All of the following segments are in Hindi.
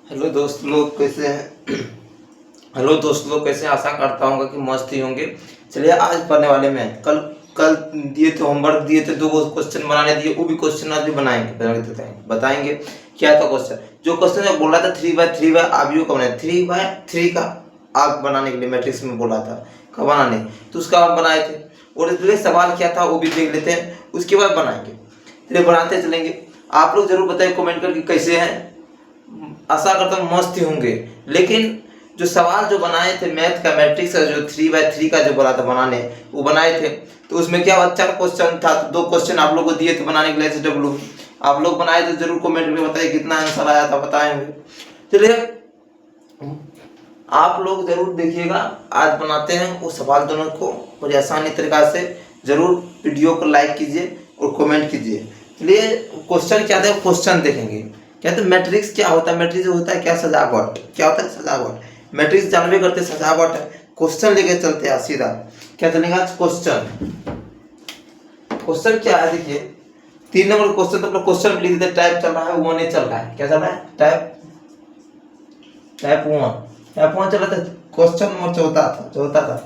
हेलो दोस्त लोग कैसे हैं। हेलो दोस्त लोग कैसे हैं? आशा करता हूँ कि मस्त ही होंगे। चलिए आज पढ़ने वाले में कल कल दिए थे, होमवर्क दिए थे, दो क्वेश्चन बनाने दिए, वो भी क्वेश्चन आज भी बनाएंगे, बताएंगे क्या था क्वेश्चन। जो क्वेश्चन जो बोला था 3/3 आबियो का बनाए, 3/3 का आग बनाने के लिए मैट्रिक्स में बोला था कब बनाने, तो उसका हम बनाए थे। और इसलिए सवाल क्या था वो भी देख लेते हैं, उसके बाद बनाएंगे। चलिए बनाते चलेंगे। आप लोग जरूर बताइए कमेंट करके कैसे हैं। आशा करता हूँ मस्त ही होंगे। लेकिन जो सवाल जो बनाए थे मैथ का, मैट्रिक्स का, जो 3/3 का जो बोला था बनाने, वो बनाए थे। तो उसमें क्या हुआ, 4 क्वेश्चन था, तो 2 क्वेश्चन आप लोग को दिए थे बनाने के लिए SW। आप लोग बनाए तो जरूर कमेंट में बताइए कितना आंसर आया था, बताएंगे। चलिए आप लोग जरूर देखिएगा, आज बनाते हैं वो सवाल दोनों को बड़ी आसानी तरीका से। जरूर वीडियो को लाइक कीजिए और कमेंट कीजिए। चलिए क्वेश्चन क्या था, क्वेश्चन देखेंगे। क्या तो मैट्रिक्स क्या होता है, मैट्रिक्स होता है क्या, सजावट। क्या होता है, सजावट। मैट्रिक्स जानवे करते सजावट है। क्वेश्चन लेके चलते हैं सीधा। क्या चलेगा क्वेश्चन। क्वेश्चन क्या है देखिए, 3 नंबर क्वेश्चन। तो अपना क्वेश्चन लिख देते, टाइप चल रहा है 1 चल रहा है। क्या चल रहा है, टाइप 1 चल रहा था। क्वेश्चन नंबर चौथा था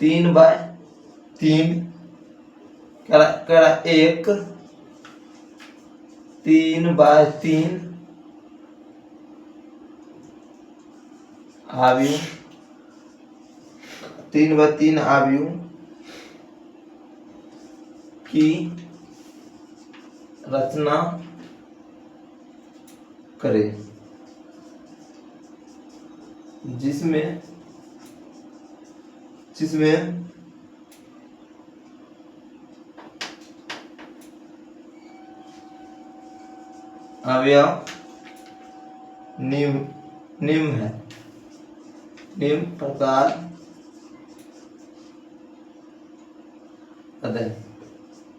3/3 करा 1 3/3 आव्यूह 3/3 आव्यूह की रचना करे, जिसमें अवयव निम्न है, निम्न प्रकार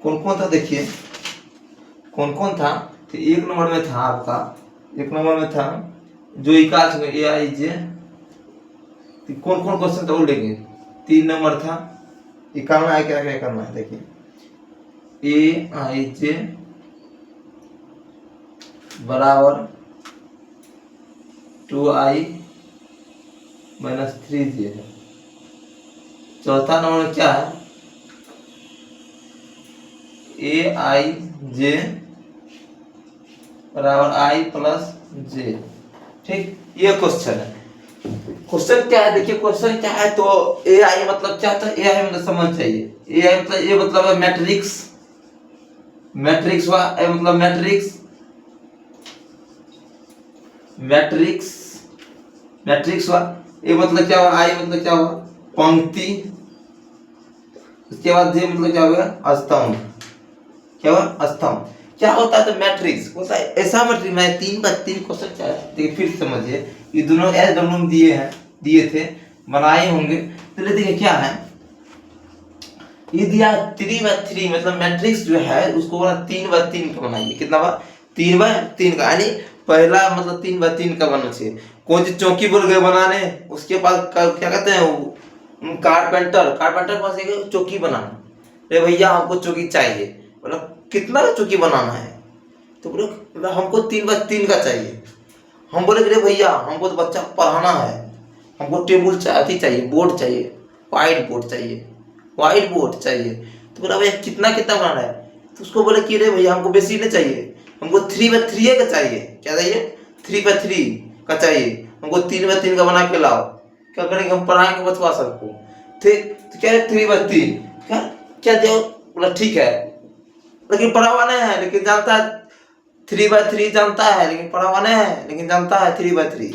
कौन कौन था देखिए, कौन कौन था। तो 1 नंबर में था आपका, 1 नंबर में था जो इकाच में AIJ। कौन कौन क्वेश्चन था वो लेंगे। 3 नंबर था, निकालना है, क्या क्या करना है देखिए। AIJ बराबर 2i - 3j है। चौथा नंबर क्या है, AIJ बराबर i + j। ठीक, ये क्वेश्चन है। क्वेश्चन क्या है देखिए, क्वेश्चन क्या है तो AI मतलब क्या था, AI मतलब समझ चाहिए। AI मतलब ये मतलब है मैट्रिक्स, मैट्रिक्स हुआ, A मतलब मैट्रिक्स, मैट्रिक्स हुआ। A मतलब क्या हुआ, I मतलब क्या हुआ, पंक्ति। उसके बाद J मतलब क्या हो गया, स्तंभ। क्या हुआ, स्तंभ। क्या होता है तो मैट्रिक्स होता है ऐसा मैट्रिक्स। मैं 3/3 क्वेश्चन क्या है देखिए, फिर समझिए। ये दोनों SW में दिए थे, बनाए होंगे। चलिए देखिए क्या है, ये दिया 3/3 मतलब मैट्रिक्स जो है उसको बोला 3/3 का बनाइए। कितना बार, 3/3 का, यानी पहला मतलब 3/3 का बनना चाहिए। कौन सी चौकी बोल गए बनाने, उसके पास क्या कहते हैं वो, कारपेंटर के पास एक चौकी बनाना। अरे भैया हमको चौकी चाहिए, मतलब कितना चौकी बनाना है, तो बोले हमको 3/3 का चाहिए। हम बोले रे भैया हमको तो बच्चा को पढ़ाना है, हमको टेबल चाहिए, बोर्ड चाहिए, व्हाइट बोर्ड चाहिए। तो बोला भैया कितना कितना बनाना है, तो उसको बोले कि रे भैया हमको बेसी नहीं चाहिए, हमको 3/3 का चाहिए। क्या चाहिए, 3/3 का चाहिए, हमको 3/3 का बना के लाओ। क्या करेंगे, हम पढ़ाएंगे बचवा सबको। ठीक, तो क्या है 3/3 क्या क्या दो, बोला ठीक है, लेकिन पढ़ावाना है, लेकिन जानता है 3/3 जानता है, लेकिन पढ़ावाना है, लेकिन जानता है 3/3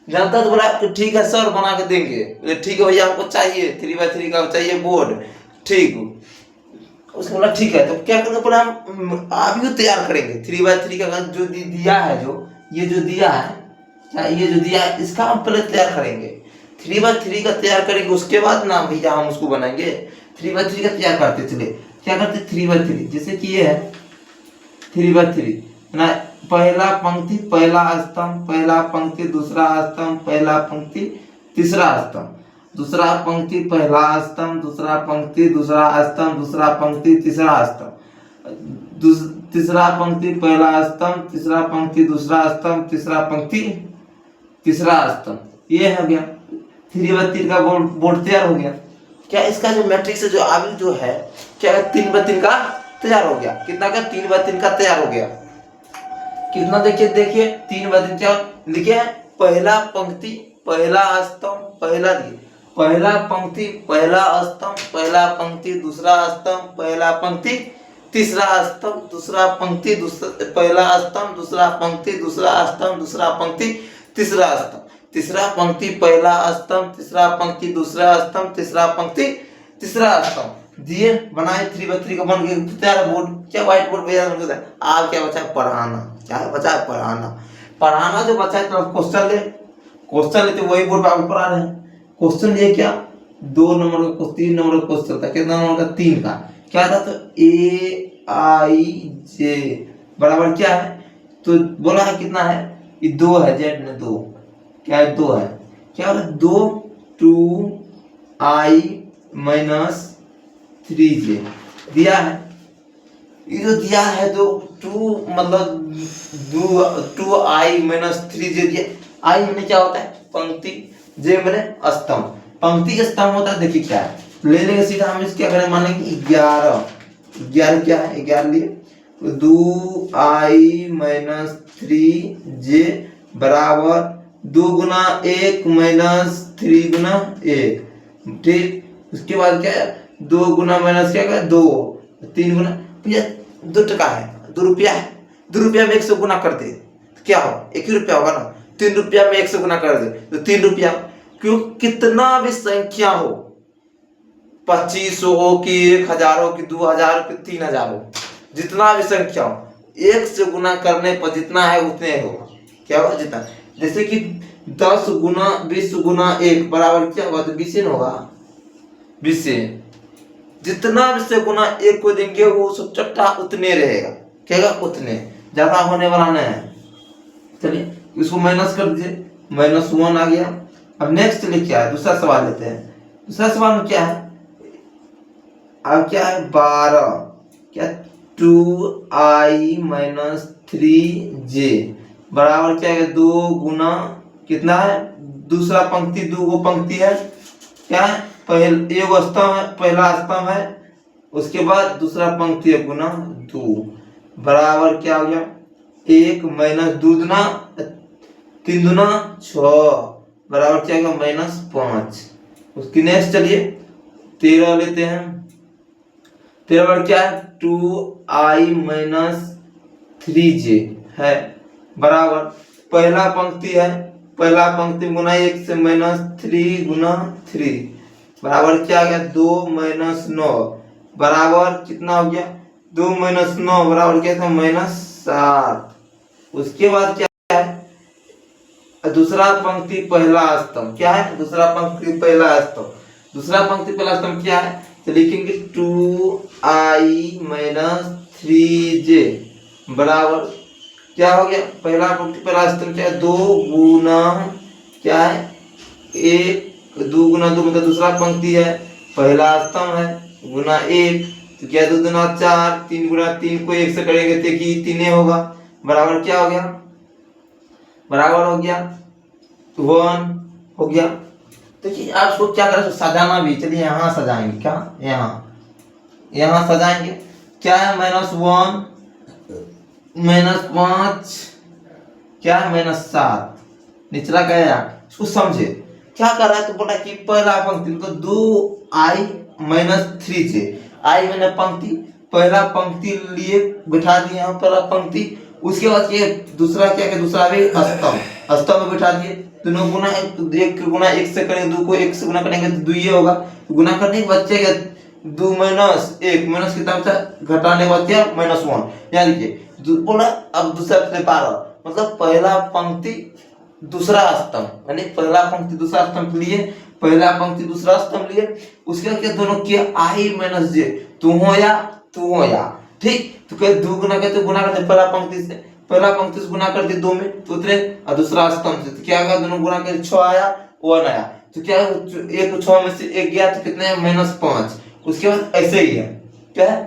जानता। तो बोला ठीक है सर बना के देंगे। ठीक है भैया हमको चाहिए 3/3 का चाहिए बोर्ड। ठीक, उसने बोला ठीक है, तो क्या करेंगे, बोला हम अभी तैयार करेंगे 3/3 का जो दिया है, जो ये जो दिया है, क्या ये जो दिया है इसका हम पहले तैयार करेंगे। 3/3 का तैयार करेंगे, उसके बाद ना भैया हम उसको बनाएंगे। 3/3 का तैयार करते चले, क्या करते 3/3, जैसे कि ये है 3/3 ना, पहला पंक्ति पहला स्तंभ, पहला पंक्ति दूसरा स्तंभ, पहला पंक्ति तीसरा स्तंभ, दूसरा पंक्ति पहला स्तंभ, दूसरा पंक्ति दूसरा स्तंभ, दूसरा पंक्ति तीसरा स्तंभ, तीसरा पंक्ति पहला स्तंभ, तीसरा पंक्ति दूसरा स्तंभ, तीसरा पंक्ति तीसरा स्तंभ ये हो गया। 3/3 का बोर्ड तैयार हो गया। क्या इसका जो मैट्रिक्स जो आगे जो है क्या 3/3 का तैयार हो गया। कितना का 3/3 का तैयार हो गया। कितना देखिए 3/3 क्या लिखे। पहला पंक्ति पहला स्तंभ पहला दिए, पहला पंक्ति पहला स्तंभ पहला पंक्ति दूसरा स्तंभ पहला पंक्ति तीसरा स्तंभ दूसरा पंक्ति पहला स्तंभ दूसरा पंक्ति दूसरा स्तंभ दूसरा पंक्ति तीसरा स्तंभ तीसरा पंक्ति पहला स्तंभ तीसरा पंक्ति दूसरा स्तंभ तीसरा पंक्ति तीसरा स्तंभ दिए बनाए। 3/3 का बन गया तैयार बोर्ड। क्या व्हाइट बोर्ड पे आप क्या बचा है पढ़ाना। क्या बचा है पढ़ाना। पढ़ाना जो बचा है तो क्वेश्चन लेते वही बोर्ड पे आपको पढ़ा रहे हैं। क्वेश्चन ये क्या 2 नंबर का 3 नंबर का क्वेश्चन था। कितना नंबर का 3 का क्या था। तो AIJ बराबर क्या है तो बोला है कितना है ये 2 है। जेड में 2 क्या है 2 है। क्या हो रहा है 2 2I - 3J दिया है। ये जो दिया है तो 2 मतलब 2I - 3J दिया। I मैंने क्या होता है पंक्ति, J मैंने स्तंभ। पंक्ति स्तंभ होता है देखिए क्या है ले लेंगे सीधा हम इसके अगर मान लेंगे 11 क्या है 11 लिए तो 2I - 3J बराबर 2 गुना 1 - 3 गुना 1 ठीक। उसके बाद क्या है 2 गुना माइनस क्या है 2 3 गुना 2 टका है 2 रुपया है। 2 रुपया में 100 गुना कर दे तो क्या हो 1 रुपया होगा ना। 3 रुपया में 100 गुना कर दे तो 3 रुपया। क्यों कितना भी संख्या हो 2500 हो कि 1000 हो कि 2000 हो कि 3000 हो जितना भी संख्या हो 1 से गुना करने पर जितना है उतने होगा। क्या होगा जितना। जैसे कि 10 गुना 20 गुना 1 बराबर क्या होगा तो 20 होगा। 20 जितना भी से गुना 1 को देंगे वो सट्टा उतने रहेगा। क्या होगा उतने ज्यादा होने वाला नहीं है। चलिए इसको माइनस कर दीजिए -1 आ गया। अब नेक्स्ट चलिए क्या है दूसरा सवाल लेते हैं। दूसरा सवाल में क्या है अब क्या है 12 क्या 2I - 3J बराबर क्या है 2 गुना कितना है दूसरा पंक्ति 2 पंक्ति है क्या है एक स्तंभ है पहला स्तंभ है उसके बाद दूसरा पंक्ति है गुना 2 बराबर क्या हो गया 1 - 2 दूना 3 दूना 6 बराबर क्या होगा -5। उसकी नेक्स्ट चलिए 13 लेते हैं। 13 बार क्या है 2I - 3J है बराबर पहला पंक्ति है पहला पंक्ति गुना 1 से -3 गुना 3 बराबर क्या आ गया 2 - 9 बराबर कितना हो गया 2 - 9 बराबर क्या था -7। उसके बाद क्या है दूसरा पंक्ति पहला स्तंभ क्या है दूसरा पंक्ति पहला स्तंभ दूसरा पंक्ति पहला स्तंभ क्या है तो लिखेंगे 2I - 3J बराबर क्या हो गया पहला पंक्ति पहला स्तंभ क्या है 2 गुना क्या है 2 गुना 2 मतलब दूसरा पंक्ति है पहला स्तंभ है गुना 1 तो क्या 2 दूना 4 3 गुना 3 को 1 से करेंगे तो कि 3 होगा बराबर क्या हो गया बराबर हो गया 1 हो गया। देखिए आप इसको क्या करें सजाना भी। चलिए यहाँ सजाएंगे क्या यहाँ सजाएंगे क्या है -1 -5 क्या है -7 निचला गया। इसको समझे क्या कर रहा है तो बोला कि पहला पंक्ति तो 2I - 3J I मैंने पंक्ति पहला पंक्ति लिए बिठा दिए यहाँ पहला पंक्ति उसके बाद ये दूसरा क्या है दूसरा भी स्तंभ में बिठा दिए दोनों गुना 1 गुना 1 से करेंगे 2 को 1 से गुना करेंगे तो 2 ये होगा गुना करने के बाद क्या 2 - 1 माइनस कितना बचा घटाने के बाद क्या -1 यानी कि बोला। अब दूसरा 12 मतलब पहला पंक्ति दूसरा स्तंभ यानी पहला पंक्ति दूसरा स्तंभ लिए पहला पंक्ति दूसरा स्तंभ लिए उसके बाद क्या दोनों किया I - J तू हो या ठीक तो कह 2 गुना करते गुना करते पहला पंक्ति से गुना कर दिए 2 में तो उतरे और दूसरा स्तंभ से तो क्या होगा दोनों गुना करके 6 आया 1 आया तो क्या 1 6 में से 1 गया तो कितने -5। उसके बाद ऐसे ही है क्या है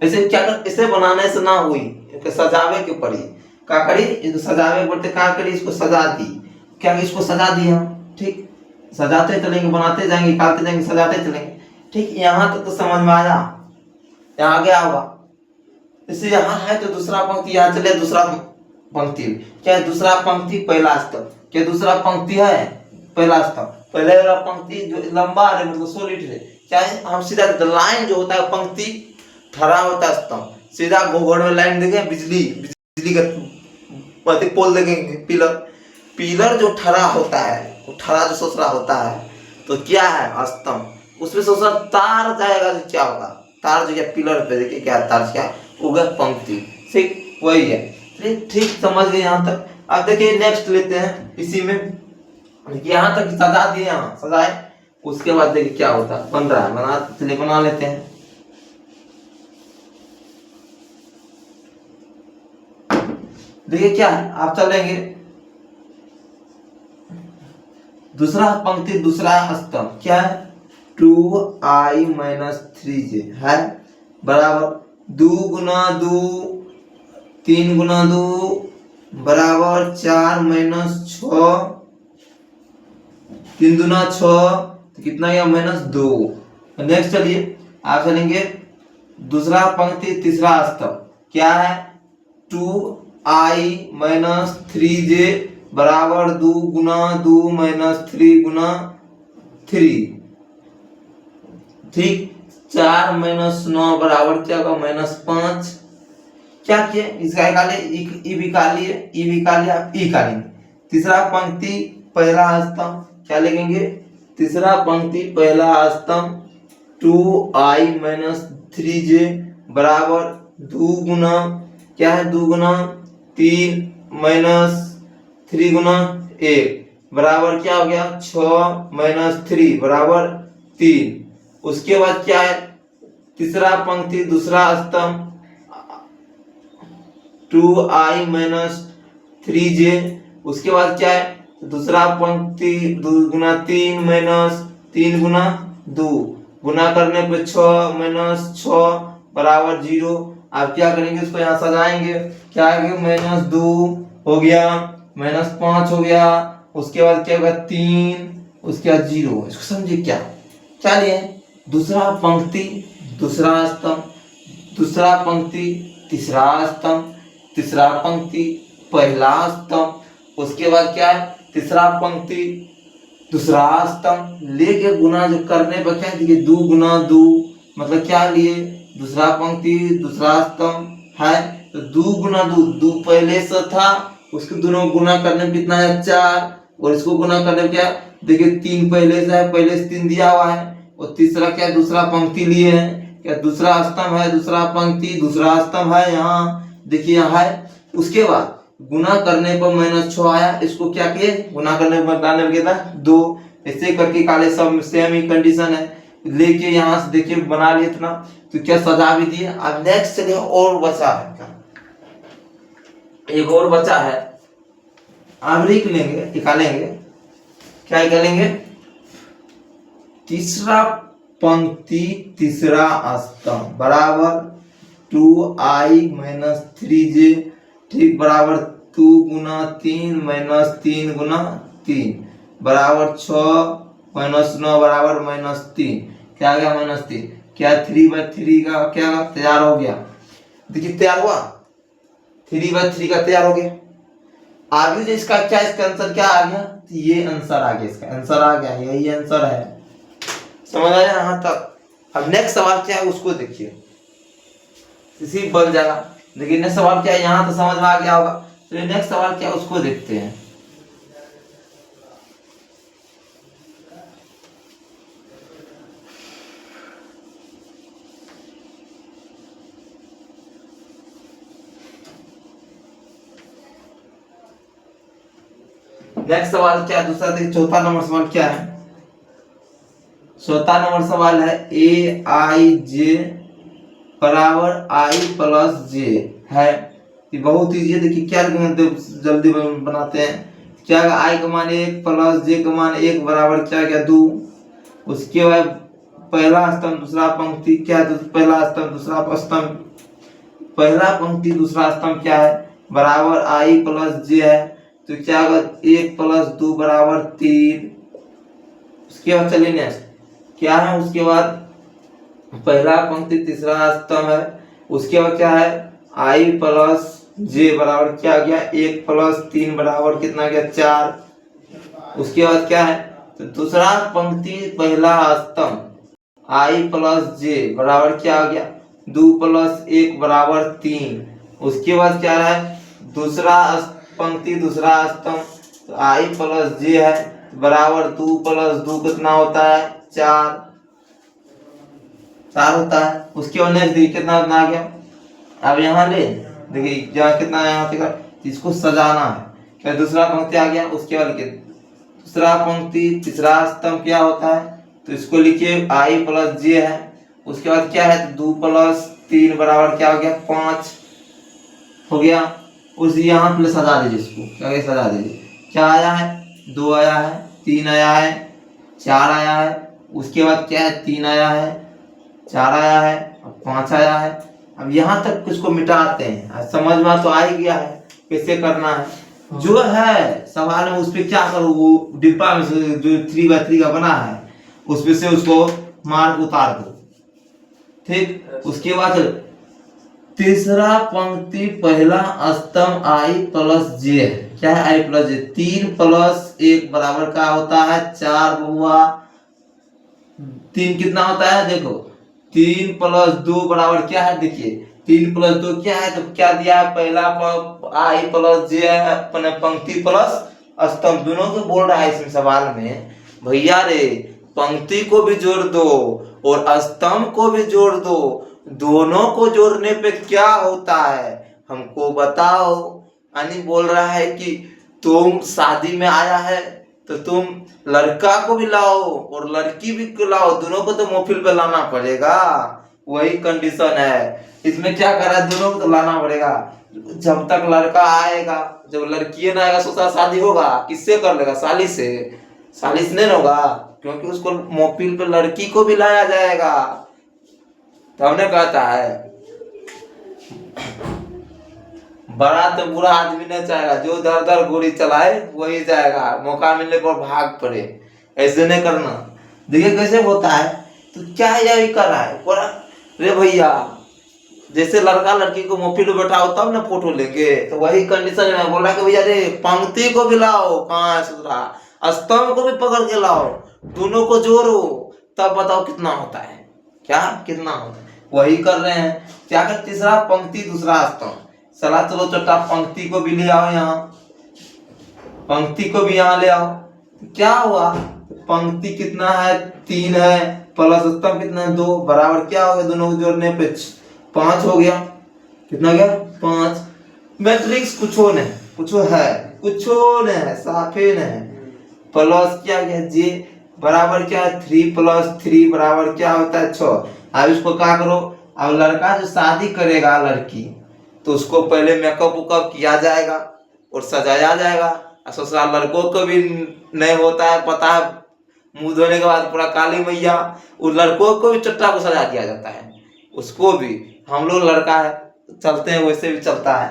ऐसे क्या कर इसे बनाने से ना हुई सजावे के पड़ी क्या करी, इसको सजावे बोलते, क्या करी, इसको सजा दी, क्या इसको सजा दिया, ठीक, सजाते चलेंगे, बनाते जाएंगे, निकालते जाएंगे, सजाते चलेंगे, ठीक। यहाँ तक तो समझ में आया, यहाँ गया होगा। इससे यहाँ है तो दूसरा पंक्ति, यहाँ चले दूसरा पंक्ति, क्या है दूसरा पंक्ति पहला स्तंभ, क्या दूसरा पंक्ति है पहला स्तंभ, पहले वाला पंक्ति जो लंबा है मतलब सॉलिड है, क्या है, हम सीधा लाइन जो होता है पंक्ति ठहरा होता है स्तंभ, सीधा घोड़ में लाइन देंगे, बिजली का पोल देखेंगे, पिलर जो ठहरा होता है, वो ठहरा जो सोसरा होता है, तो क्या है स्तंभ, उसमें सोसरा तार जाएगा तो क्या होगा, तार जो क्या पिलर पे देखिए क्या तार क्या होगा, पंक्ति, ठीक वही है, ठीक समझ गए यहाँ तक। अब देखिए नेक्स्ट लेते हैं, इसी में यहाँ तक सजा दिए, यहाँ सजाए, उसके बाद देखिए क्या होता है, बन रहा है, चलिए बना लेते हैं। देखिए क्या है, आप चलेंगे दूसरा पंक्ति दूसरा स्तंभ, क्या है 2i - 3j है बराबर 2 गुना 2 3 गुना 2 बराबर 4 - 6, 3 दूना 6, तो कितना गया -2। नेक्स्ट चलिए आप चलेंगे दूसरा पंक्ति तीसरा स्तंभ, क्या है 2i - 3j बराबर 2 गुना 2 - 3 गुना 3, ठीक, 4 - 9 बराबर क्या होगा -5। क्या किए, इसका निकाले, ई भी निकालिए, ई भी निकालिए, आप ई निकालेंगे। तीसरा पंक्ति पहला स्तंभ क्या लिखेंगे, तीसरा पंक्ति पहला स्तंभ 2i - 3j बराबर 2 गुना क्या है 2 गुना 3 - 3 गुना 1 बराबर क्या हो गया 6 - 3 बराबर 3। उसके बाद क्या है तीसरा पंक्ति दूसरा स्तंभ 2i - 3j, उसके बाद क्या है दूसरा पंक्ति 2 गुना 3 - 3 गुना 2 गुना करने पे 6 - 6 बराबर 0। आप क्या करेंगे इसको यहाँ सजाएंगे, क्या है -2 हो गया -5 हो गया, उसके बाद क्या होगा 3, उसके बाद 0। इसको समझिए क्या क्या लिए, दूसरा पंक्ति दूसरा स्तंभ, दूसरा पंक्ति तीसरा स्तंभ, तीसरा पंक्ति पहला स्तंभ, उसके बाद क्या है तीसरा पंक्ति दूसरा स्तंभ लेके गुना जो करने पर क्या है 2 गुना 2 मतलब क्या लिए दूसरा पंक्ति दूसरा स्तंभ है तो 2 गुना 2 पहले से था, उसके दोनों गुना करने में कितना है 4, और इसको गुना करने में क्या देखिए 3 पहले से है, पहले से 3 दिया हुआ है, और तीसरा क्या दूसरा पंक्ति लिए है, क्या दूसरा स्तंभ है दूसरा पंक्ति दूसरा स्तंभ है, यहाँ देखिए यहाँ है। उसके बाद गुना करने पर -6 आया, इसको क्या किए गुना करने पर घटाने में था 2, ऐसे करके काले सब सेम ही कंडीशन है लेके यहाँ से देखिए बना लिए इतना, तो क्या सजा भी दिए। अब नेक्स्ट चलिए और बचा है, एक और बचा है, आप लिख लेंगे निकालेंगे, क्या निकालेंगे तीसरा पंक्ति तीसरा स्तंभ बराबर 2i - 3j ठीक बराबर 2 गुना 3 - 3 गुना 3 बराबर 6 - 9 बराबर -3, क्या आ गया -3, क्या 3/3 का क्या तैयार हो गया, देखिए तैयार हुआ 3/3 का तैयार हो गया। आगे जो इसका क्या इसका आंसर क्या आ गया, तो ये आंसर आ गया, इसका आंसर आ गया, यही आंसर है, समझ आया यहाँ तक। अब नेक्स्ट सवाल क्या है उसको देखिए, इसी बन जाएगा, लेकिन नेक्स्ट सवाल क्या है यहाँ तो समझ में आ गया होगा, तो नेक्स्ट सवाल क्या है उसको देखते हैं। नेक्स्ट सवाल क्या है दूसरा देखिए, चौथा नंबर सवाल क्या है, चौथा नंबर सवाल है aij बराबर i + j है, ये बहुत इजी है। देखिए क्या जल्दी बनाते हैं, क्या i का मान 1 + j का मान 1 बराबर क्या गया 2। उसके बाद पहला स्तंभ दूसरा पंक्ति क्या है, पहला स्तंभ दूसरा स्तंभ, पहला पंक्ति दूसरा स्तंभ क्या है बराबर आई प्लस जे है, तो क्या होगा 1 + 2 बराबर 3। उसके बाद चलिए नेक्स्ट क्या है, उसके बाद पहला पंक्ति तीसरा स्तंभ है, उसके बाद क्या है आई प्लस जे बराबर क्या गया 1 + 3 बराबर कितना गया 4। उसके बाद क्या है, तो दूसरा पंक्ति पहला स्तंभ आई प्लस जे बराबर क्या आ गया 2 + 1 बराबर 3। उसके बाद क्या है दूसरा पंक्ति दूसरा स्तंभ, तो आई प्लस जे है बराबर 2 + 2 कितना होता है 4 होता है। उसके बाद नेक्स्ट देखिए कितना कितना आ गया, अब यहाँ ले देखिए यहाँ कितना है, यहाँ तक इसको सजाना है, क्या दूसरा पंक्ति आ गया। उसके बाद लिखिए दूसरा पंक्ति तीसरा स्तंभ क्या होता है, तो इसको लिखिए आई प्लस जे है। उसके बाद क्या है 2 + 3 बराबर क्या हो गया 5 हो गया। उस यहाँ पे सजा दीजिए, इसको क्या सजा दीजिए, क्या आया है 2 आया है 3 आया है 4 आया है। उसके बाद क्या है 3 आया है 4 आया है और 5 आया है। अब यहाँ तक किसको मिटाते हैं, समझ में तो आ ही गया है कैसे करना है। जो है सवाल में उस पर क्या करो, वो डिब्बा में से जो 3x3 का बना है उसमें से उसको मार्क उतार दो, ठीक। उसके बाद तीसरा पंक्ति पहला स्तंभ आई प्लस जे है, क्या है आई प्लस जे 3 + 1 बराबर क्या होता है 4 बउआ। 3 कितना होता है देखो 3 + 2 बराबर क्या है, देखिए 3 + 2 क्या है, तो क्या दिया है पहला आई प्लस जे है अपने पंक्ति प्लस स्तंभ दोनों को बोल रहा है इसमें सवाल में, भैया रे पंक्ति को भी जोड़ दो और स्तंभ को भी जोड़ दो, दोनों को जोड़ने पे क्या होता है हमको बताओ। यानी बोल रहा है कि तुम शादी में आया है तो तुम लड़का को भी लाओ और लड़की भी लाओ, दोनों को तो महफिल पे लाना पड़ेगा, वही कंडीशन है। इसमें क्या कर रहा है दोनों को तो लाना पड़ेगा, जब तक लड़का आएगा, जब लड़की ना आएगा सोचा शादी होगा किससे कर लेगा, साली से, साली से नहीं होगा, क्योंकि उसको महफिल पे लड़की को भी लाया जाएगा। तो हमने कहता है बड़ा तो बुरा आदमी नहीं चाहेगा, जो दर दर गोली चलाए वही जाएगा, मौका मिलने पर भाग पड़े, ऐसे नहीं करना। देखिए कैसे होता है, तो क्या यही कर रहा है पूरा रे भैया, जैसे लड़का लड़की को महफिल में बैठाओ तब ना फोटो लेंगे, तो वही कंडीशन में बोल रहा है कि भैया रे पंक्ति को भी लाओ, कहाँ है सुधरा, स्तंभ को भी पकड़ के लाओ, दोनों को जोड़ो, तब बताओ कितना होता है, क्या कितना होता है, वही कर रहे हैं। क्या कर तीसरा पंक्ति दूसरा स्तंभ, चला चलो चट्टा पंक्ति को भी ले आओ, यहाँ पंक्ति को भी यहाँ ले आओ, क्या हुआ पंक्ति कितना है 3 है प्लस स्तंभ कितना है 2 बराबर क्या हो गया, दोनों को जोड़ने पे 5 हो गया, कितना गया 5। मैट्रिक्स कुछो नहीं, कुछो नहीं साफे नहीं, प्लस क्या गया जे बराबर क्या है 3 + 3 बराबर क्या होता है 6। अब इसको क्या करो, अब लड़का जो शादी करेगा लड़की, तो उसको पहले मेकअप उकअप किया जाएगा और सजाया जाएगा। ससुराल लड़कों को भी नहीं होता है पता है, मुंह धोने के बाद पूरा काली मैया, उस लड़कों को भी चट्टा को सजा दिया जाता है, उसको भी हम लोग लड़का है चलते हैं वैसे भी चलता है,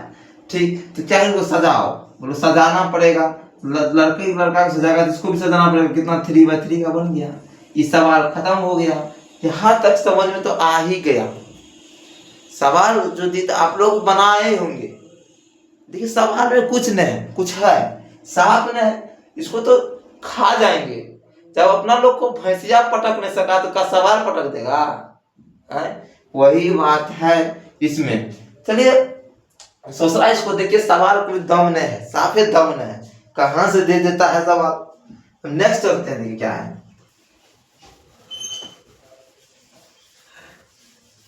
ठीक। तो क्या इनको सजाओ, बोलो सजाना पड़ेगा, लड़के लड़का को सजाएगा तो इसको भी सजाना पड़ेगा, कितना 3x3 का बन गया। ये सवाल खत्म हो गया, यहाँ तक समझ में तो आ ही गया। सवाल जो दी आप लोग बनाए होंगे, देखिए सवाल में कुछ नहीं, कुछ है साफ नहीं, इसको तो खा जाएंगे। जब अपना लोग को भैंसिया पटक नहीं सका तो क्या सवाल पटक देगा है? वही बात है इसमें। चलिए ससुरा इसको देखिए सवाल कोई दम नहीं है, साफे दम नहीं है, कहाँ से दे देता है सवाल। नेक्स्ट चलते हैं, देखिए क्या है,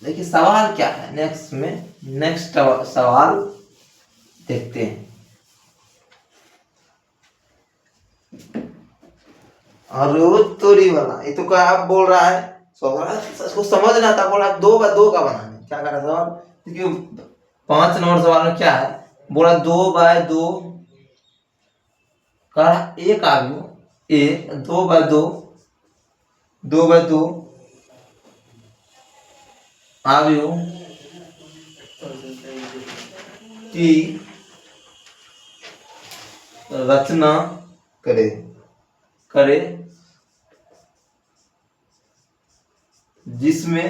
देखिए सवाल क्या है नेक्स्ट में, नेक्स्ट सवाल देखते हैं। और तोरी वाला ये तो क्या आप बोल रहा है उसको समझ नहीं आता, बोला 2x2 का बनाने, क्या कर रहा सवाल, क्योंकि 5 नंबर सवाल में क्या है, बोला 2x2 का एक आ गया, एक 2x2 2x2 आ गयो टी रचना करे करे जिसमें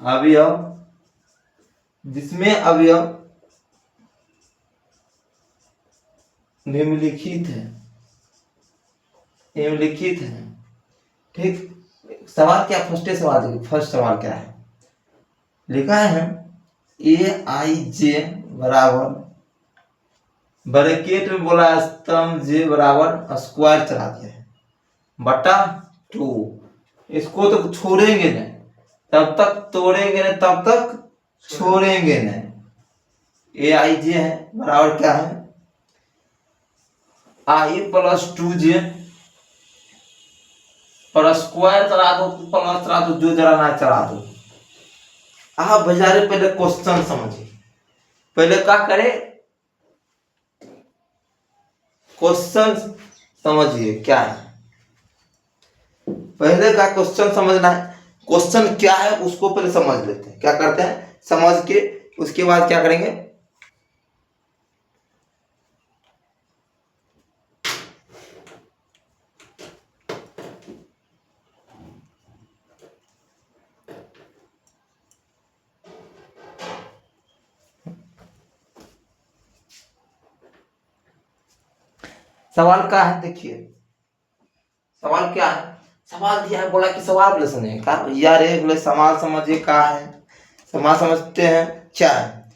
अवयव निम्नलिखित है। ठीक, सवाल क्या, फर्स्ट सवाल क्या है, लिखा है AIJ बराबर, ब्रैकेट में बोला स्तंभ J बराबर स्क्वायर चला दिया है बटा 2। इसको तो छोड़ेंगे नहीं, तब तक तोड़ेंगे नहीं, तब तक छोड़ेंगे नहीं। AIJ है बराबर क्या है, I प्लस 2J पर स्क्वायर चला दो, प्लस चला दो, जो जरा चला दो। आप बाजारे पहले क्वेश्चन समझिए, पहले क्या करे, क्वेश्चन समझिए क्या है, पहले का क्वेश्चन समझना है। क्वेश्चन क्या है उसको पहले समझ लेते हैं, क्या करते हैं, समझ के उसके बाद क्या करेंगे, सवाल क्या है, देखिए सवाल क्या है, सवाल दिया है, बोला कि सवाल बोले समझे क्या यार, बोले सवाल समझिए क्या है, सवाल समझते हैं क्या है।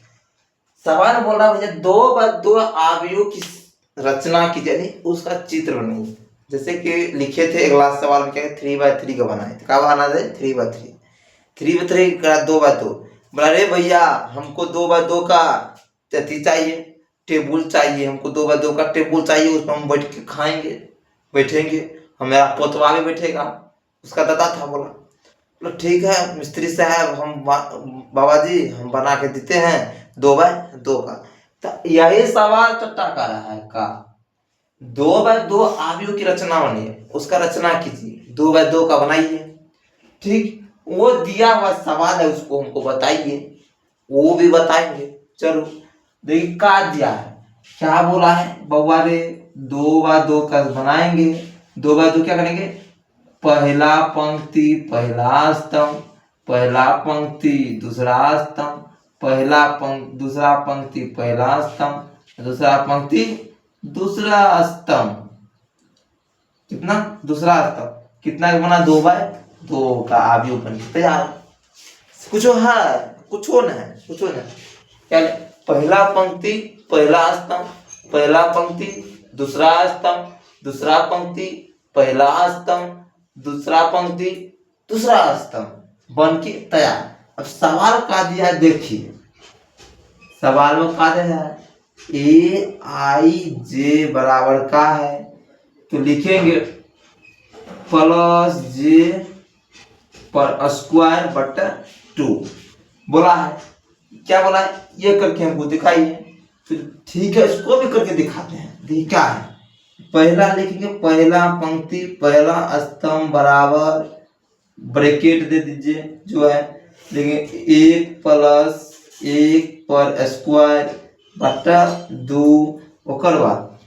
सवाल बोल रहा भैया 2x2 अवयवों की रचना की जाए, उसका चित्र बनाइए। जैसे कि लिखे थे अगला सवाल में क्या है, 3x3 का बनाए, तो क्या बनाना है, 3x3, 3x3 का 2x2। बोला रे भैया हमको 2x2 का अति चाहिए, टेबुल चाहिए, हमको 2x2 का टेबुल चाहिए, उस पर हम बैठ के खाएंगे, बैठेंगे, हमारा पोतवा भी बैठेगा। उसका दादा था, बोला बोला ठीक है मिस्त्री साहब, हम बाबा जी हम बना के देते हैं 2x2 का। तो यही सवाल चट्टा का रहा है का 2x2 अवयव की रचना बनी है, उसका रचना कीजिए, 2x2 का बनाइए। ठीक, वो दिया हुआ सवाल है उसको हमको बताइए, वो भी बताएंगे। चलो देखिए का दिया है, क्या बोला है बउआ रे, 2x2 का बनाएंगे, 2x2 क्या करेंगे, पहला पंक्ति पहला स्तंभ, पहला पंक्ति दूसरा स्तंभ, दूसरा पंक्ति पहला स्तंभ, दूसरा पंक्ति दूसरा स्तंभ, कितना, दूसरा स्तंभ, कितना बना, 2x2 का अवयव बन तैयार। कुछ है, कुछ न है, कुछ न, क्या पहला पंक्ति पहला स्तंभ, पहला पंक्ति दूसरा स्तंभ, दूसरा पंक्ति पहला स्तंभ, दूसरा पंक्ति दूसरा स्तंभ बन के तैयार। अब सवाल का दिया है, देखिए सवाल में का दिया है, AIJ बराबर का है, तो लिखेंगे प्लस J पर स्क्वायर बटा 2 बोला है। क्या बोला है, ये करके हमको दिखाइए। फिर ठीक है, इसको भी करके दिखाते हैं। देखिए क्या है, पहला लिखेंगे पहला पंक्ति पहला स्तंभ बराबर, ब्रैकेट दे दीजिए जो है, लेकिन 1 + 1 पर स्क्वायर बटा 2, ओकर बाद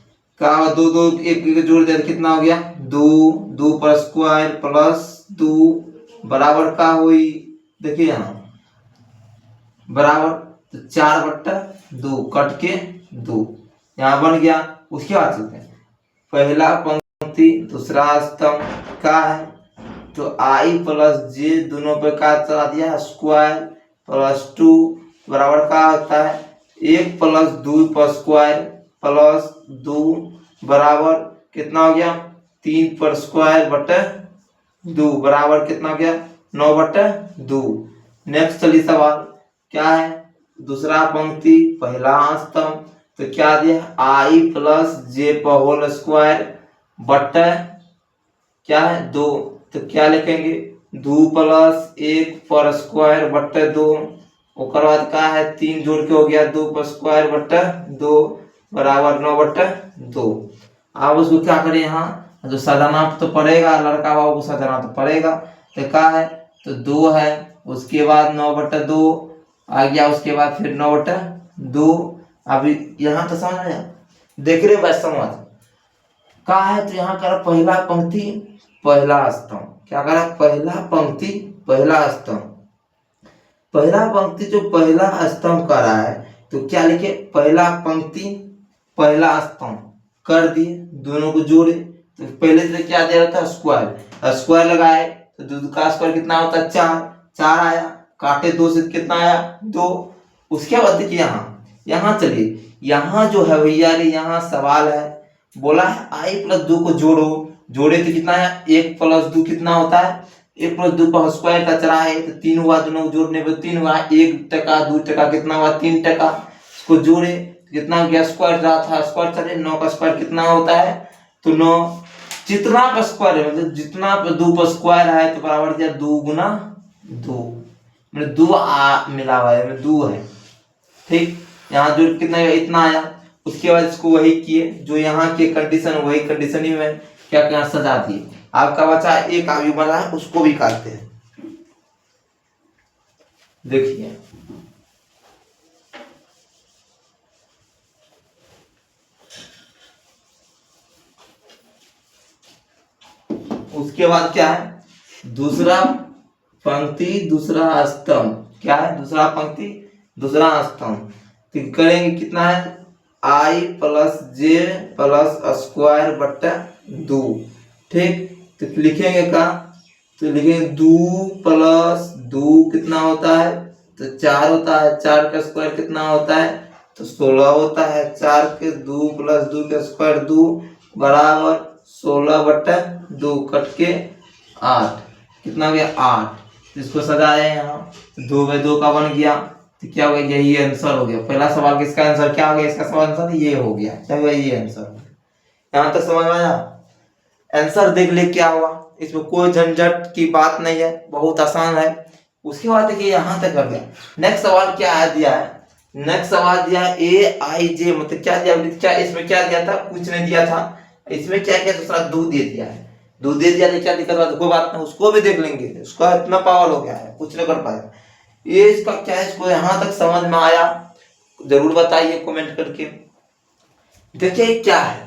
का 2 2 1 जोड़ दिया कितना हो गया, 2 2 पर स्क्वायर प्लस 2 बराबर का हुई, देखिए यहाँ बराबर, तो 4/2 कट के 2 यहाँ बन गया। उसके बाद चलते हैं, पहला पंक्ति दूसरा स्तंभ का है, तो I + J दोनों पे का चला दिया, स्क्वायर प्लस 2 बराबर का होता है 1 + 2 पर स्क्वायर प्लस 2 बराबर कितना हो गया, 3 पर स्क्वायर बटे 2 बराबर कितना हो गया, 9/2। नेक्स्ट चलिए सवाल क्या है, दूसरा पंक्ति पहला स्तंभ, तो क्या दिया, I + J पर होल स्क्वायर बटे क्या है 2, तो क्या लिखेंगे 2 + 1 पर स्क्वायर बटे 2, ओकर बाद का है 3 जोड़ के हो गया 2 पर स्क्वायर बटे 2 बराबर 9/2। अब उसको क्या करें, यहाँ जो सजाना तो पड़ेगा, लड़का बाबू को सजाना तो पड़ेगा, तो क्या है, तो 2 है, उसके बाद 9/2 आ गया, उसके बाद फिर 9/2 2। अभी यहाँ तो समझ आया, देख रहे हो बस समझ का है। तो यहाँ करा पहला पंक्ति पहला स्तंभ, क्या करा पहला पंक्ति पहला स्तंभ। पहला पंक्ति जो पहला स्तंभ कर रहा है तो क्या लिखे पहला पंक्ति पहला स्तंभ कर दिए, दोनों को जोड़े। तो पहले से क्या दे रहा था स्क्वायर, स्क्वायर लगाए तो 2 का स्क्वायर कितना होता है 4, 4 आया, काटे 2 से कितना आया 2। उसके बाद देखिए यहाँ चलिए, यहाँ जो है भैया यहाँ सवाल है, बोला है आई प्लस 2 को जोड़ो, जोड़े तो कितना है 1 प्लस 2 कितना होता है 1 प्लस 2 का स्क्वायर का चला है तो 3 हुआ, दोनों को जोड़ने पर 3 हुआ, 1 टका 2 टका कितना हुआ 3 टका। इसको जोड़े कितना हो गया स्क्वायर रहा था, स्क्वायर चले 9 का स्क्वायर कितना होता है तो 9, जितना का स्क्वायर है मतलब जितना 2 पर स्क्वायर है तो बराबर दिया 2 गुना 2, मतलब 2 मिला हुआ है 2 है, ठीक। यहाँ जो कितना इतना आया, उसके बाद इसको वही किए जो यहाँ के कंडीशन वही कंडीशन ही में क्या क्या सजा दिए। आपका बचा एक आयु बना है उसको भी काटते हैं, देखिए उसके बाद क्या है दूसरा पंक्ति दूसरा स्तंभ, क्या है दूसरा पंक्ति दूसरा स्तंभ। तो करेंगे कितना है आई प्लस जे प्लस स्क्वायर बट्टा 2, ठीक। तो लिखेंगे का तो लिखेंगे 2 प्लस 2 कितना होता है तो 4 होता है, 4 का स्क्वायर कितना होता है तो 16 होता है, 4 के 2 प्लस 2 का स्क्वायर 2 बराबर 16 बट्टा 2 कट के 8, कितना हो गया 8। इसको सजाए यहाँ 2/2 का बन गया तो क्या हो गया यही आंसर हो गया। पहला सवाल किसका आंसर क्या हो गया, इसका सवाल आंसर ये हो गया, क्या हुआ ये आंसर। यहाँ तक समझ में आया, आंसर देख ले क्या हुआ, इसमें कोई झंझट की बात नहीं है, बहुत आसान है। उसके बाद देखिए यहाँ तक कर गया। नेक्स्ट सवाल क्या दिया है, नेक्स्ट सवाल दिया है ए आई जे, मतलब क्या दिया क्या इसमें क्या दिया था कुछ नहीं दिया था, इसमें क्या किया दूसरा 2 दे दिया है, 2 दे दिया तो क्या दिक्कत बात कोई बात नहीं, उसको भी देख लेंगे, उसका इतना पावर हो गया है कुछ नहीं कर पाएगा। ये इसका क्या है, इसको यहाँ तक समझ में आया जरूर बताइए कमेंट करके। देखिए क्या है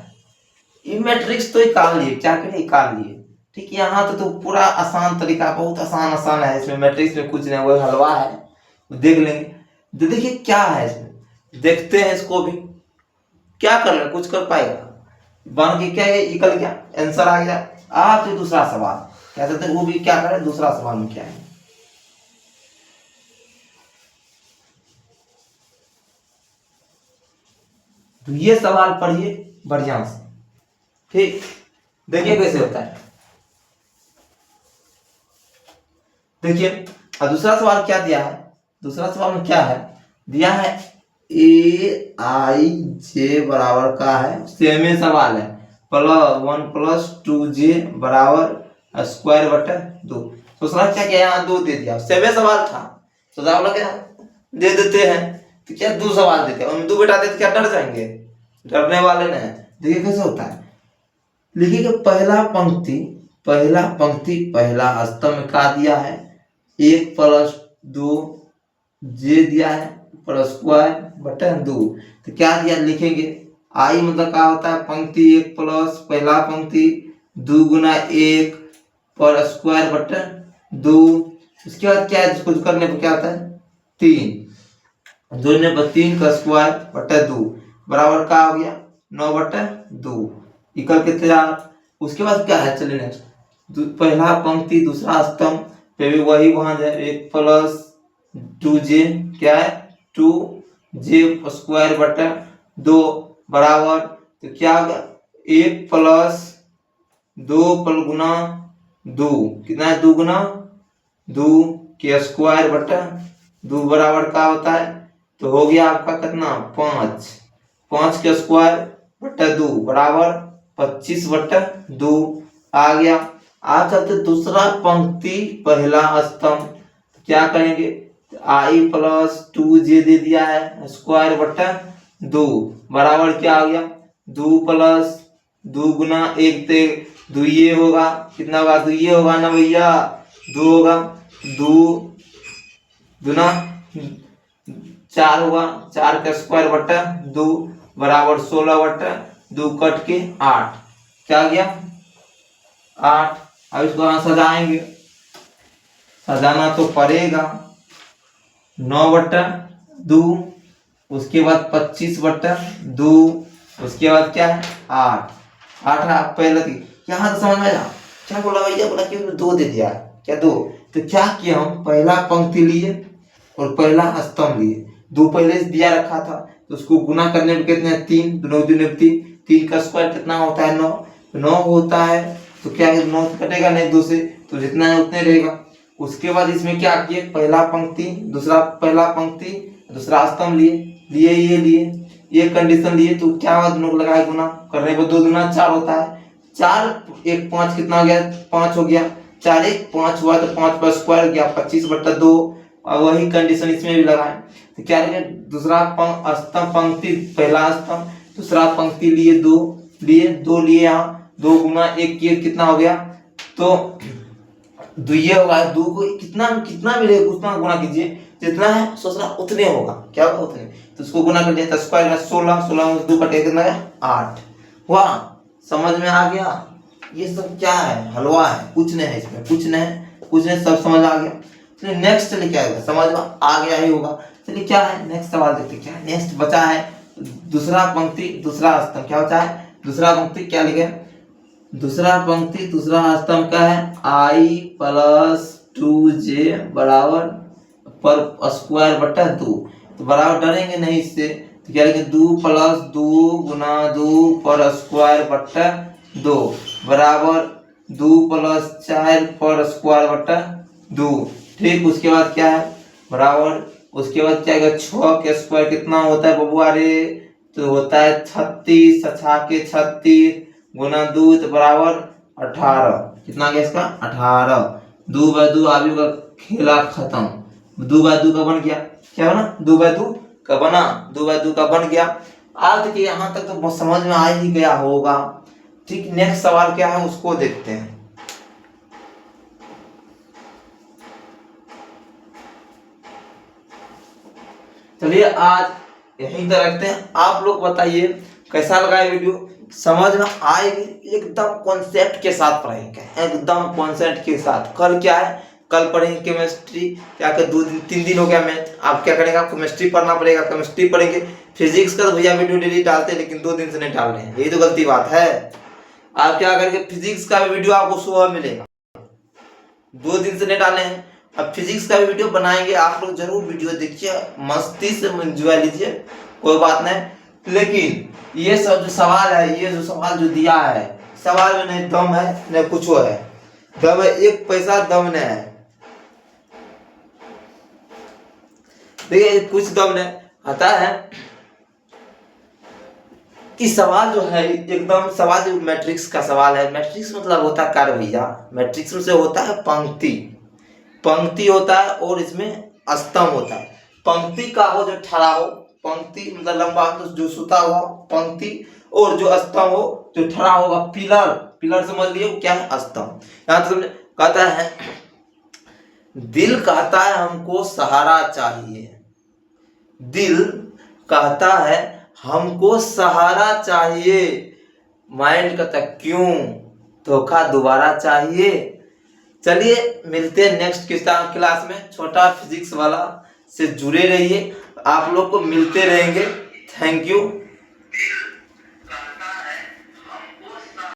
ये मैट्रिक्स तो निकाल लिए, क्या करें निकाल लिए, ठीक। यहाँ तो पूरा आसान तरीका, बहुत आसान आसान है, इसमें मैट्रिक्स में कुछ नहीं, वो हलवा है, देख लेंगे। तो देखिए क्या है इसमें, देखते हैं इसको भी क्या कर रहे कुछ कर पाएगा बन के क्या निकल गया आंसर आ गया। आप तो दूसरा सवाल क्या कहते हैं वो भी क्या करें, दूसरा सवाल में क्या है तो ये सवाल पढ़िए बढ़िया से, ठीक। देखिए कैसे होता है, देखिए और दूसरा सवाल क्या दिया है, दूसरा सवाल में क्या है दिया है ए आई जे बराबर का है, सेम ही सवाल है +1 + 2j बराबर स्क्वायर बटा 2। दूसरा क्या किया यहाँ 2 दे दिया, सेम ही सवाल था तो क्या दे देते हैं, तो क्या 2 सवाल देते हैं, 2 बेटा देते क्या डर जाएंगे, डरने वाले नहीं। देखिए कैसे होता है, लिखिए पहला पंक्ति पहला स्तंभ का दिया है 1 + 2 जे दिया है पर स्क्वायर बटा 2, तो क्या दिया लिखेंगे आई मतलब क्या होता है पंक्ति 1 प्लस पहला पंक्ति 2 गुना 1 पर स्क्वायर बटा 2। उसके बाद क्या है इसको करने पर क्या होता है 3, जोड़ने पर 3 का स्क्वायर बटा 2 बराबर का हो गया 9/2 इक्वल के 4। उसके बाद क्या है चलिए नेक्स्ट पहला पंक्ति दूसरा स्तंभ पे भी वही वहां जाए 1 + 2j क्या है 2j स्क्वायर बटा 2 बराबर तो क्या हो गया 1 + 2 पर गुना 2 कितना है 2 गुना 2 के स्क्वायर बटा 2 बराबर का होता है तो हो गया आपका कितना 5 के स्क्वायर बटा 2 बराबर 25/2 आ गया। आज चलते दूसरा पंक्ति पहला स्तंभ, क्या करेंगे आई + 2j दे दिया है स्क्वायर बटा 2 बराबर क्या हो गया 2 + 2 गुना 1 ते 2 ये होगा कितना होगा 2 ये होगा ना भैया 2 होगा 2 गुना 4 हुआ, 4 का स्क्वायर बटा 2 बराबर 16 बटा 2 कट के 8, क्या गया 8। अब इसको यहाँ सजाएंगे, सजाना तो पड़ेगा। 9 बटा 2, उसके बाद 25 बटा 2, उसके बाद क्या है 8। 8 पहले थी, यहाँ तो समझ में आया क्या बोला भैया, बोला कि 2 दे दिया, क्या 2। तो क्या किया, हम पहला पंक्ति लिए और पहला स्तंभ लिए, 2 पहले से दिया रखा था, तो उसको गुना करने में कितने 3, 9 दूनी 3, 3 का स्क्वायर कितना होता है 9, 9 होता है, तो क्या है 9 कटेगा नहीं 2 से, तो जितना है उतने रहेगा। उसके बाद इसमें क्या किए, पहला पंक्ति दूसरा, पहला पंक्ति दूसरा स्तंभ लिए ये कंडीशन लिए, तो क्या हुआ दोनों को लगाए गुना करने पर 2 दूना 4 होता है, 4 1 5 कितना हो गया 5 हो गया, 4 1 5 हुआ, तो 5 पर स्क्वायर गया 25 बटा 2, और वही कंडीशन इसमें भी लगाए। तो क्या लगे, दूसरा स्तंभ पंक्ति पहला स्तंभ दूसरा पंक्ति लिए 2 लिए यहाँ 2 गुना 1 किए कितना हो गया, तो 2 ये होगा, 2 को कितना मिलेगा उतना गुना कीजिए, जितना है सोचना उतने होगा, क्या होगा उतने, तो उसको गुना कर दिया, स्क्वायर का 16 में 2 कटे कितना है 8 हुआ। समझ में आ गया, ये सब क्या है हलवा है, कुछ नहीं है इसमें, कुछ नहीं सब समझ आ गया। चलिए नेक्स्ट चलिए क्या है, समझ में आ गया ही होगा। चलिए क्या है नेक्स्ट सवाल देखते क्या है, नेक्स्ट बचा है दूसरा पंक्ति दूसरा स्तंभ, क्या बचा है दूसरा पंक्ति, क्या लिखे दूसरा पंक्ति दूसरा स्तंभ का है i प्लस 2j बराबर पर स्क्वायर बटा 2, तो बराबर डरेंगे नहीं इससे, तो क्या लिखे 2 प्लस 2 गुना 2 पर स्क्वायर बटा 2 बराबर 2 प्लस 4 पर स्क्वायर बटा 2, ठीक। उसके बाद क्या है बराबर, उसके बाद क्या है 6 के स्क्वायर कितना होता है बबुआ रे, तो होता है 36, 6 के 36 गुना 2 तो बराबर 18, कितना गया इसका 18, 2 बाय 2 आगे का खेला खत्म, 2 बाय 2 का बन गया, क्या बना 2 बाय 2 का बना, 2 बाय 2 का बन गया। आज देखिए यहाँ तक तो समझ में आ ही गया होगा, ठीक। नेक्स्ट सवाल क्या है उसको देखते हैं। चलिए आज यहीं तक रखते हैं, आप लोग बताइए कैसा लगा ये वीडियो, समझ में आएगी, एकदम कॉन्सेप्ट के साथ पढ़ेंगे, एकदम कॉन्सेप्ट के साथ। कल क्या है, कल पढ़ेंगे केमिस्ट्री, क्या कर 2 दिन 3 दिन हो गया मैथ, आप क्या करेंगे आप केमिस्ट्री पढ़ना पड़ेगा, केमिस्ट्री पढ़ेंगे। फिजिक्स का तो भैया वीडियो डेली डालते हैं, लेकिन 2 दिन से नहीं डाल रहे हैं, यही तो गलती बात है। आप क्या करेंगे फिजिक्स का भी वीडियो आपको सुबह मिलेगा, 2 दिन से नहीं डाले हैं, अब फिजिक्स का भी वीडियो बनाएंगे, आप लोग जरूर वीडियो देखिए, मस्ती से एंजॉय लीजिए, कोई बात नहीं। लेकिन ये सब जो सवाल है, ये जो सवाल जो दिया है, सवाल में नहीं दम है नहीं कुछ है, दम है 1 पैसा दम नहीं है, देखिए कुछ दम नहीं आता है कि सवाल जो है एकदम सवाल जो मैट्रिक्स का सवाल है, मैट्रिक्स मतलब होता है कार्य भैया, मैट्रिक्स में से होता है पंक्ति होता है और इसमें स्तंभ होता है। पंक्ति का हो जो ठहरा हो, पंक्ति मतलब लंबा तो जो सुता हुआ पंक्ति, और जो स्तंभ हो जो ठहरा होगा पिलर समझ लिए क्या है स्तंभ। यहाँ तो कहता है दिल कहता है हमको सहारा चाहिए, दिल कहता है हमको सहारा चाहिए, माइंड कहता क्यों धोखा दोबारा चाहिए। चलिए मिलते हैं नेक्स्ट क्लास में, छोटा फिजिक्स वाला से जुड़े रहिए, आप लोग को मिलते रहेंगे। Thank you.